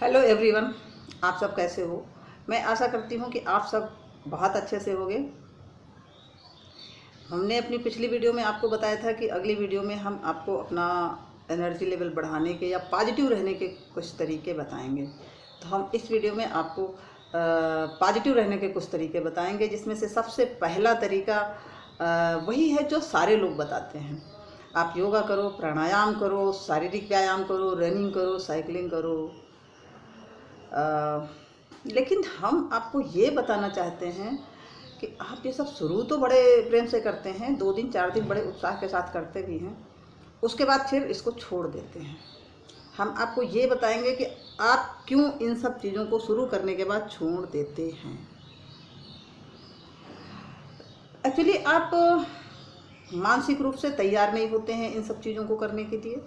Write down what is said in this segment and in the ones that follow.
Hello everyone, आप सब कैसे हो। मैं आशा करती हूँ कि आप सब बहुत अच्छे से होंगे। हमने अपनी पिछली वीडियो में आपको बताया था कि अगली वीडियो में हम आपको अपना एनर्जी लेवल बढ़ाने के या पॉजिटिव रहने के कुछ तरीके बताएंगे। तो हम इस वीडियो में आपको पॉजिटिव रहने के कुछ तरीके बताएंगे, जिसमें से सबसे पहला तरीका वही है जो सारे लोग बताते हैं। आप योगा करो, प्राणायाम करो, शारीरिक व्यायाम करो, रनिंग करो, साइकिलिंग करो। लेकिन हम आपको ये बताना चाहते हैं कि आप ये सब शुरू तो बड़े प्रेम से करते हैं, 2 दिन 4 दिन बड़े उत्साह के साथ करते भी हैं, उसके बाद फिर इसको छोड़ देते हैं। हम आपको ये बताएंगे कि आप क्यों इन सब चीज़ों को शुरू करने के बाद छोड़ देते हैं। एक्चुअली आप मानसिक रूप से तैयार नहीं होते हैं इन सब चीज़ों को करने के लिए,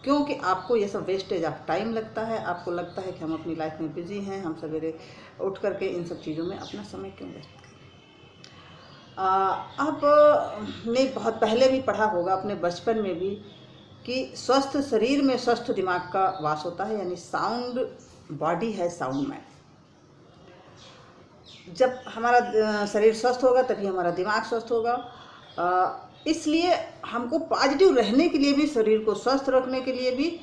क्योंकि आपको ये सब वेस्टेज ऑफ टाइम लगता है। आपको लगता है कि हम अपनी लाइफ में बिजी हैं, हम सवेरे उठ करके इन सब चीज़ों में अपना समय क्यों व्यस्त करें। आपने बहुत पहले भी पढ़ा होगा अपने बचपन में भी कि स्वस्थ शरीर में स्वस्थ दिमाग का वास होता है, यानी साउंड बॉडी है साउंड माइंड। जब हमारा शरीर स्वस्थ होगा तभी हमारा दिमाग स्वस्थ होगा। इसलिए हमको पॉजिटिव रहने के लिए भी, शरीर को स्वस्थ रखने के लिए भी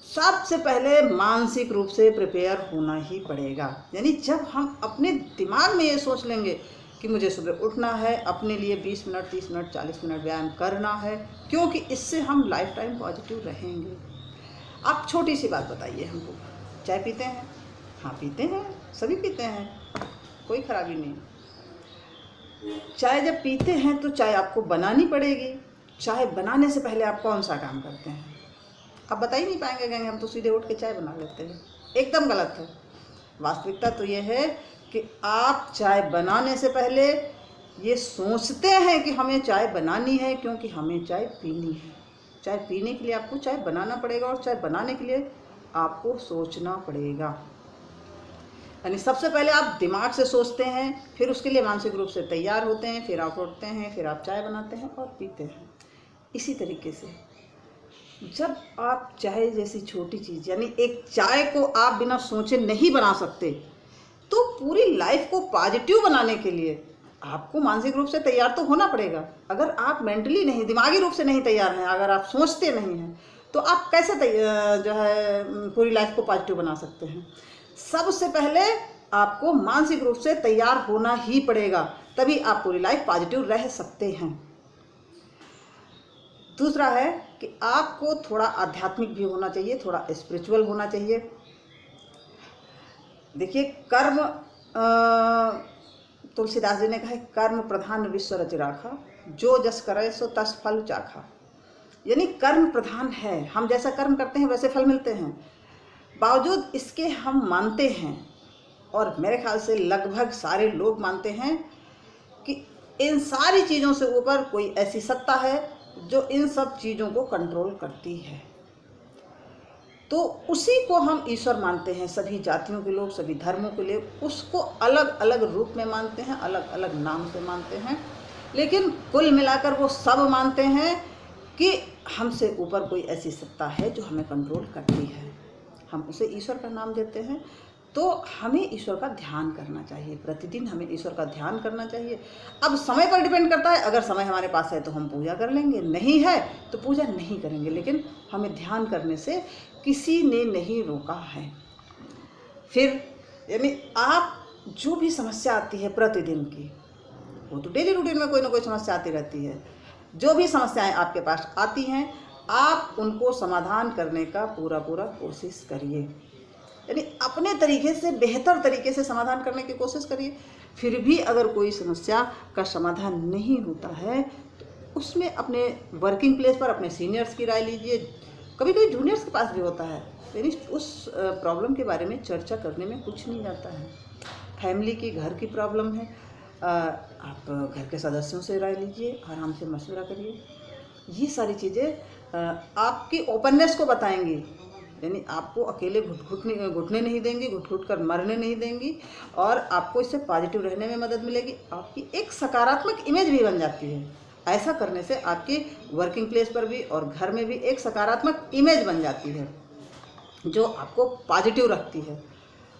सबसे पहले मानसिक रूप से प्रिपेयर होना ही पड़ेगा। यानी जब हम अपने दिमाग में ये सोच लेंगे कि मुझे सुबह उठना है, अपने लिए 20 मिनट 30 मिनट 40 मिनट व्यायाम करना है, क्योंकि इससे हम लाइफ टाइम पॉजिटिव रहेंगे। आप छोटी सी बात बताइए हमको, चाय पीते हैं? हाँ पीते हैं, सभी पीते हैं, कोई खराबी नहीं। चाय जब पीते हैं तो चाय आपको बनानी पड़ेगी। चाय बनाने से पहले आप कौन सा काम करते हैं? आप बता ही नहीं पाएंगे, कहेंगे हम तो सीधे उठ के चाय बना लेते हैं। एकदम गलत है। वास्तविकता तो ये है कि आप चाय बनाने से पहले ये सोचते हैं कि हमें चाय बनानी है, क्योंकि हमें चाय पीनी है। चाय पीने के लिए आपको चाय बनाना पड़ेगा, और चाय बनाने के लिए आपको सोचना पड़ेगा। यानी सबसे पहले आप दिमाग से सोचते हैं, फिर उसके लिए मानसिक रूप से तैयार होते हैं, फिर आप उठते हैं, फिर आप चाय बनाते हैं और पीते हैं। इसी तरीके से जब आप चाय जैसी छोटी चीज़, यानी एक चाय को आप बिना सोचे नहीं बना सकते, तो पूरी लाइफ को पॉजिटिव बनाने के लिए आपको मानसिक रूप से तैयार तो होना पड़ेगा। अगर आप मेंटली नहीं, दिमागी रूप से नहीं तैयार हैं, अगर आप सोचते नहीं हैं, तो आप कैसे जो है पूरी लाइफ को पॉजिटिव बना सकते हैं। सबसे पहले आपको मानसिक रूप से तैयार होना ही पड़ेगा, तभी आप पूरी लाइफ पॉजिटिव रह सकते हैं। दूसरा है कि आपको थोड़ा आध्यात्मिक भी होना चाहिए, थोड़ा स्पिरिचुअल होना चाहिए। देखिए, कर्म तुलसीदास जी ने कहा है, कर्म प्रधान विश्व रच राखा, जो जस करे सो तस फल चाखा। यानी कर्म प्रधान है, हम जैसा कर्म करते हैं वैसे फल मिलते हैं। बावजूद इसके हम मानते हैं, और मेरे ख्याल से लगभग सारे लोग मानते हैं कि इन सारी चीज़ों से ऊपर कोई ऐसी सत्ता है जो इन सब चीज़ों को कंट्रोल करती है। तो उसी को हम ईश्वर मानते हैं। सभी जातियों के लोग, सभी धर्मों के लोग उसको अलग अलग रूप में मानते हैं, अलग अलग नाम से मानते हैं, लेकिन कुल मिलाकर वो सब मानते हैं कि हमसे ऊपर कोई ऐसी सत्ता है जो हमें कंट्रोल करती है। हम उसे ईश्वर का नाम देते हैं। तो हमें ईश्वर का ध्यान करना चाहिए, प्रतिदिन हमें ईश्वर का ध्यान करना चाहिए। अब समय पर डिपेंड करता है, अगर समय हमारे पास है तो हम पूजा कर लेंगे, नहीं है तो पूजा नहीं करेंगे, लेकिन हमें ध्यान करने से किसी ने नहीं रोका है। फिर यानी आप जो भी समस्या आती है प्रतिदिन की, वो तो डेली रूटीन में कोई ना कोई समस्या आती रहती है। जो भी समस्याएं आपके पास आती हैं, आप उनको समाधान करने का पूरा कोशिश करिए। यानी अपने तरीके से, बेहतर तरीके से समाधान करने की कोशिश करिए। फिर भी अगर कोई समस्या का समाधान नहीं होता है, तो उसमें अपने वर्किंग प्लेस पर अपने सीनियर्स की राय लीजिए। कभी कभी जूनियर्स के पास भी होता है, यानी उस प्रॉब्लम के बारे में चर्चा करने में कुछ नहीं जाता है। फैमिली की, घर की प्रॉब्लम है, आप घर के सदस्यों से राय लीजिए, आराम से मशवरा करिए। ये सारी चीज़ें आपकी ओपननेस को बताएंगी, यानी आपको अकेले घुटने नहीं देंगी, घुट कर मरने नहीं देंगी, और आपको इससे पॉजिटिव रहने में मदद मिलेगी। आपकी एक सकारात्मक इमेज भी बन जाती है। ऐसा करने से आपकी वर्किंग प्लेस पर भी और घर में भी एक सकारात्मक इमेज बन जाती है। जो आपको पॉजिटिव रखती है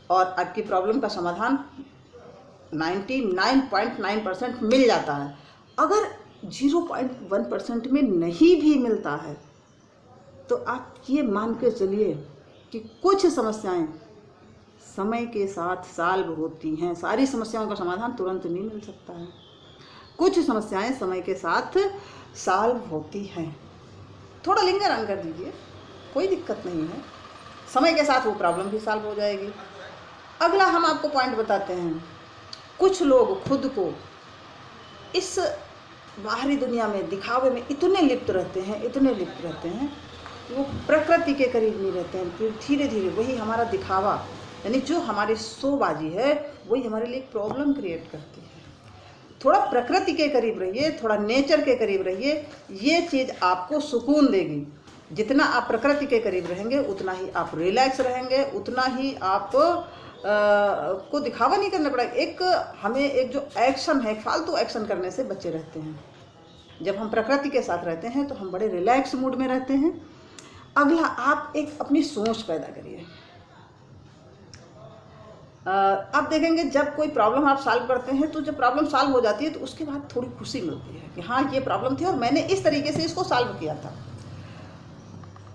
और आपकी प्रॉब्लम का समाधान 99.9% मिल जाता है। अगर 0.1% में नहीं भी मिलता है तो आप ये मान के चलिए कि कुछ समस्याएं समय के साथ सॉल्व होती हैं। सारी समस्याओं का समाधान तुरंत नहीं मिल सकता है, कुछ समस्याएं समय के साथ सॉल्व होती हैं। थोड़ा लिंगर ऑन कर दीजिए, कोई दिक्कत नहीं है, समय के साथ वो प्रॉब्लम भी सॉल्व हो जाएगी। अगला हम आपको पॉइंट बताते हैं, कुछ लोग खुद को इस बाहरी दुनिया में दिखावे में इतने लिप्त रहते हैं, इतने लिप्त रहते हैं, वो प्रकृति के करीब नहीं रहते हैं। फिर धीरे धीरे वही हमारा दिखावा, यानी जो हमारी शोबाजी है, वही हमारे लिए एक प्रॉब्लम क्रिएट करती है। थोड़ा प्रकृति के करीब रहिए, थोड़ा नेचर के करीब रहिए, ये चीज़ आपको सुकून देगी। जितना आप प्रकृति के करीब रहेंगे उतना ही आप रिलैक्स रहेंगे, उतना ही आप को दिखावा नहीं करना पड़ेगा। हमें एक जो एक्शन है, फालतू एक्शन करने से बचे रहते हैं। जब हम प्रकृति के साथ रहते हैं तो हम बड़े रिलैक्स मूड में रहते हैं। अगला, आप एक अपनी सोच पैदा करिए। आप देखेंगे जब कोई प्रॉब्लम आप सॉल्व करते हैं तो जब प्रॉब्लम सॉल्व हो जाती है तो उसके बाद थोड़ी खुशी मिलती है कि हाँ, ये प्रॉब्लम थी और मैंने इस तरीके से इसको सॉल्व किया था।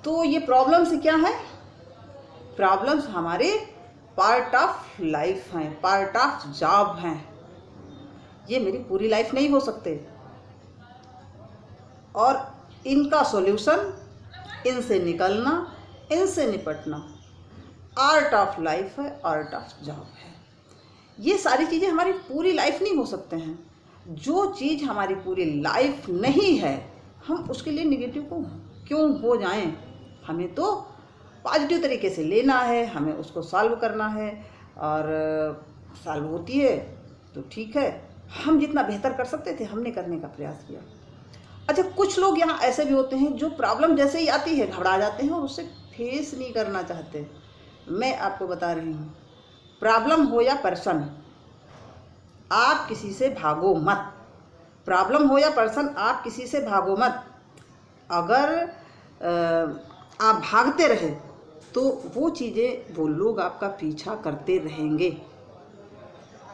तो ये प्रॉब्लम्स क्या है? प्रॉब्लम्स हमारे पार्ट ऑफ लाइफ हैं, पार्ट ऑफ जॉब हैं। ये मेरी पूरी लाइफ नहीं हो सकते और इनका सॉल्यूशन, इनसे निकलना, इनसे निपटना आर्ट ऑफ लाइफ है, आर्ट ऑफ जॉब है। ये सारी चीज़ें हमारी पूरी लाइफ नहीं हो सकते हैं। जो चीज़ हमारी पूरी लाइफ नहीं है, हम उसके लिए निगेटिव को क्यों हो जाएं? हमें तो पॉजिटिव तरीके से लेना है, हमें उसको सॉल्व करना है और सॉल्व होती है तो ठीक है। हम जितना बेहतर कर सकते थे हमने करने का प्रयास किया। अच्छा, कुछ लोग यहाँ ऐसे भी होते हैं जो प्रॉब्लम जैसे ही आती है घबरा जाते हैं और उससे फेस नहीं करना चाहते। मैं आपको बता रही हूँ, प्रॉब्लम हो या पर्सन, आप किसी से भागो मत। प्रॉब्लम हो या पर्सन, आप किसी से भागो मत। अगर आप भागते रहे तो वो चीज़ें, वो लोग आपका पीछा करते रहेंगे।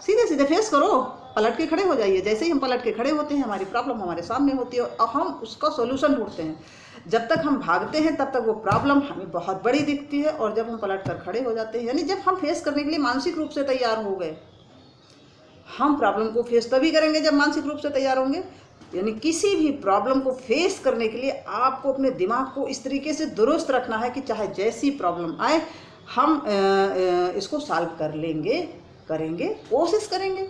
सीधे सीधे फेस करो, पलट के खड़े हो जाइए। जैसे ही हम पलट के खड़े होते हैं, हमारी प्रॉब्लम हमारे सामने होती है और हम उसका सॉल्यूशन ढूंढते हैं। जब तक हम भागते हैं तब तक वो प्रॉब्लम हमें बहुत बड़ी दिखती है और जब हम पलट कर खड़े हो जाते हैं, यानी जब हम फेस करने के लिए मानसिक रूप से तैयार हो गए, हम प्रॉब्लम को फेस तभी करेंगे जब मानसिक रूप से तैयार होंगे। यानी किसी भी प्रॉब्लम को फेस करने के लिए आपको अपने दिमाग को इस तरीके से दुरुस्त रखना है कि चाहे जैसी प्रॉब्लम आए, हम इसको सॉल्व कर लेंगे, करेंगे, कोशिश करेंगे।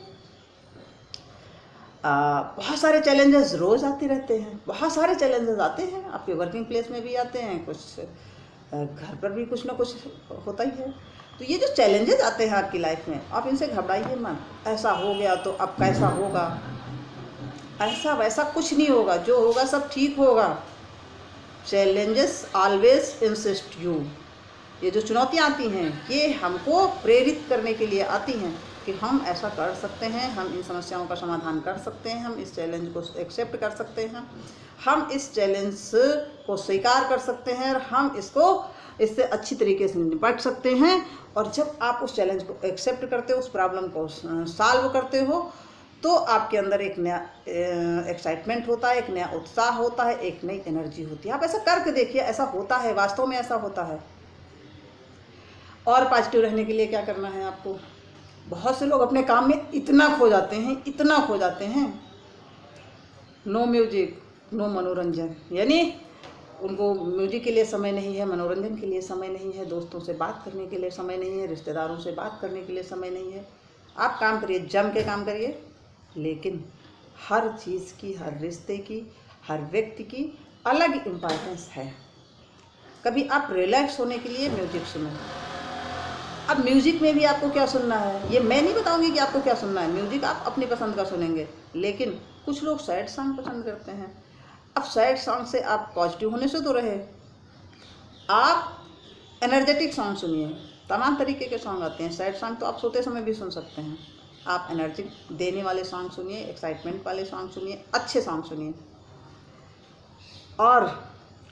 बहुत सारे चैलेंजेस रोज़ आते रहते हैं, बहुत सारे चैलेंजेस आते हैं, आपके वर्किंग प्लेस में भी आते हैं, कुछ घर पर भी कुछ ना कुछ होता ही है। तो ये जो चैलेंजेस आते हैं आपकी लाइफ में, आप इनसे घबराइए मत। ऐसा हो गया तो अब कैसा होगा? ऐसा वैसा कुछ नहीं होगा, जो होगा सब ठीक होगा। Challenges always insist you. ये जो चुनौतियाँ आती हैं, ये हमको प्रेरित करने के लिए आती हैं कि हम ऐसा कर सकते हैं, हम इन समस्याओं का समाधान कर सकते हैं, हम इस चैलेंज को एक्सेप्ट कर सकते हैं, हम इस चैलेंज को स्वीकार कर सकते हैं और हम इससे अच्छी तरीके से निपट सकते हैं। और जब आप उस चैलेंज को एक्सेप्ट करते हो, उस प्रॉब्लम को सॉल्व करते हो, तो आपके अंदर एक नया एक्साइटमेंट होता है, एक नया उत्साह होता है, एक नई एनर्जी होती है। आप ऐसा करके देखिए, ऐसा होता है, वास्तव में ऐसा होता है। और पॉजिटिव रहने के लिए क्या करना है आपको? बहुत से लोग अपने काम में इतना खो जाते हैं, इतना खो जाते हैं, नो म्यूजिक नो मनोरंजन। यानी उनको म्यूजिक के लिए समय नहीं है, मनोरंजन के लिए समय नहीं है, दोस्तों से बात करने के लिए समय नहीं है, रिश्तेदारों से बात करने के लिए समय नहीं है। आप काम करिए, जम के काम करिए, लेकिन हर चीज़ की, हर रिश्ते की, हर व्यक्ति की अलग इम्पोर्टेंस है। कभी आप रिलैक्स होने के लिए म्यूजिक सुनो। अब म्यूजिक में भी आपको क्या सुनना है, ये मैं नहीं बताऊंगी कि आपको क्या सुनना है। म्यूजिक आप अपनी पसंद का सुनेंगे, लेकिन कुछ लोग सैड सॉन्ग पसंद करते हैं। अब सैड सॉन्ग से आप पॉजिटिव होने से तो रहे, आप एनर्जेटिक सॉन्ग सुनिए। तमाम तरीके के सॉन्ग आते हैं, सैड सॉन्ग तो आप सोते समय भी सुन सकते हैं। आप एनर्जी देने वाले सॉन्ग सुनिए, एक्साइटमेंट वाले सॉन्ग सुनिए, अच्छे सॉन्ग सुनिए। और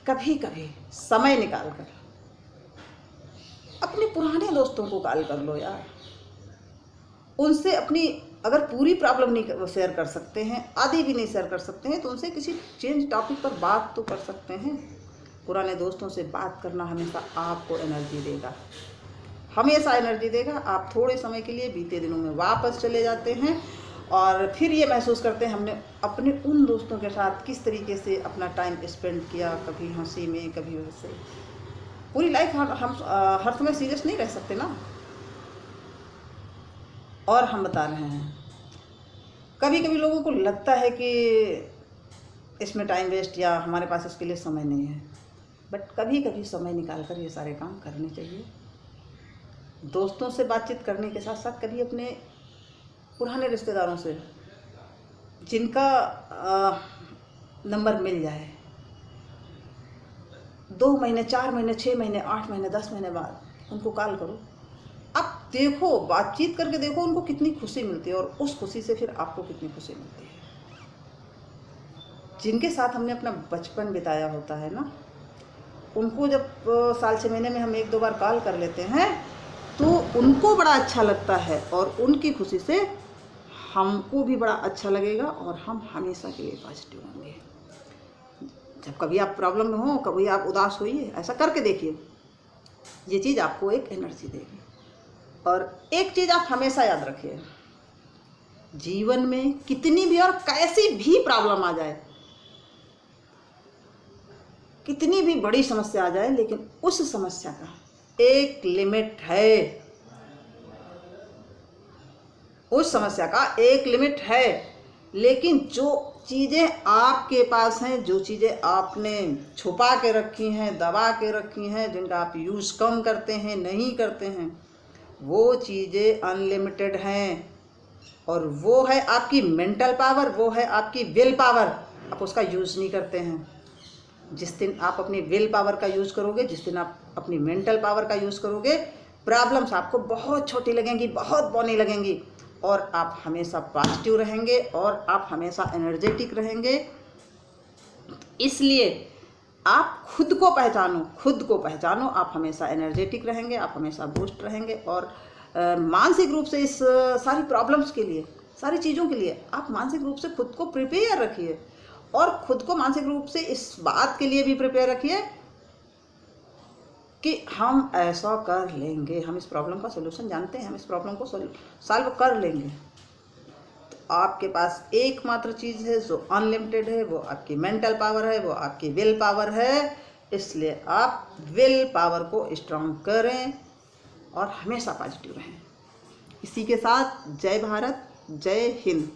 कभी कभी समय निकाल कर अपने पुराने दोस्तों को कॉल कर लो यार, उनसे अपनी अगर पूरी प्रॉब्लम नहीं शेयर कर सकते हैं, आधी भी नहीं शेयर कर सकते हैं, तो उनसे किसी चेंज टॉपिक पर बात तो कर सकते हैं। पुराने दोस्तों से बात करना हमेशा आपको एनर्जी देगा, हमेशा एनर्जी देगा। आप थोड़े समय के लिए बीते दिनों में वापस चले जाते हैं और फिर ये महसूस करते हैं हमने अपने उन दोस्तों के साथ किस तरीके से अपना टाइम स्पेंड किया, कभी हंसी में कभी वैसे। पूरी लाइफ हम हर समय सीरियस नहीं रह सकते ना। और हम बता रहे हैं, कभी कभी लोगों को लगता है कि इसमें टाइम वेस्ट या हमारे पास इसके लिए समय नहीं है, बट कभी कभी समय निकाल कर ये सारे काम करने चाहिए। दोस्तों से बातचीत करने के साथ साथ कभी अपने पुराने रिश्तेदारों से जिनका नंबर मिल जाए, 2 महीने 4 महीने 6 महीने 8 महीने 10 महीने बाद उनको कॉल करो। आप देखो, बातचीत करके देखो उनको कितनी खुशी मिलती है और उस खुशी से फिर आपको कितनी खुशी मिलती है। जिनके साथ हमने अपना बचपन बिताया होता है ना, उनको जब साल 6 महीने में हम 1-2 बार कॉल कर लेते हैं तो उनको बड़ा अच्छा लगता है और उनकी खुशी से हमको भी बड़ा अच्छा लगेगा और हम हमेशा के लिए पॉजिटिव होंगे। जब कभी आप प्रॉब्लम में हो, कभी आप उदास होइए, ऐसा करके देखिए, ये चीज़ आपको एक एनर्जी देगी। और एक चीज़ आप हमेशा याद रखिए, जीवन में कितनी भी और कैसी भी प्रॉब्लम आ जाए, कितनी भी बड़ी समस्या आ जाए, लेकिन उस समस्या का एक लिमिट है। उस समस्या का एक लिमिट है, लेकिन जो चीज़ें आपके पास हैं, जो चीज़ें आपने छुपा के रखी हैं, दबा के रखी हैं, जिनका आप यूज़ कम करते हैं, नहीं करते हैं, वो चीज़ें अनलिमिटेड हैं। और वो है आपकी मेंटल पावर, वो है आपकी विल पावर। आप उसका यूज़ नहीं करते हैं। जिस दिन आप अपनी विल पावर का यूज़ करोगे, जिस दिन आप अपनी मेंटल पावर का यूज़ करोगे, प्रॉब्लम्स आपको बहुत छोटी लगेंगी, बहुत बौनी लगेंगी और आप हमेशा पॉजिटिव रहेंगे और आप हमेशा एनर्जेटिक रहेंगे। इसलिए आप खुद को पहचानो, खुद को पहचानो। आप हमेशा एनर्जेटिक रहेंगे, आप हमेशा बूस्ट रहेंगे और मानसिक रूप से इस सारी प्रॉब्लम्स के लिए, सारी चीज़ों के लिए आप मानसिक रूप से खुद को प्रिपेयर रखिए और खुद को मानसिक रूप से इस बात के लिए भी प्रिपेयर रखिए कि हम ऐसा कर लेंगे, हम इस प्रॉब्लम का सोल्यूशन जानते हैं, हम इस प्रॉब्लम को सॉल्व कर लेंगे। तो आपके पास एकमात्र चीज़ है जो अनलिमिटेड है, वो आपकी मेंटल पावर है, वो आपकी विल पावर है। इसलिए आप विल पावर को स्ट्रांग करें और हमेशा पॉजिटिव रहें। इसी के साथ जय भारत, जय हिंद।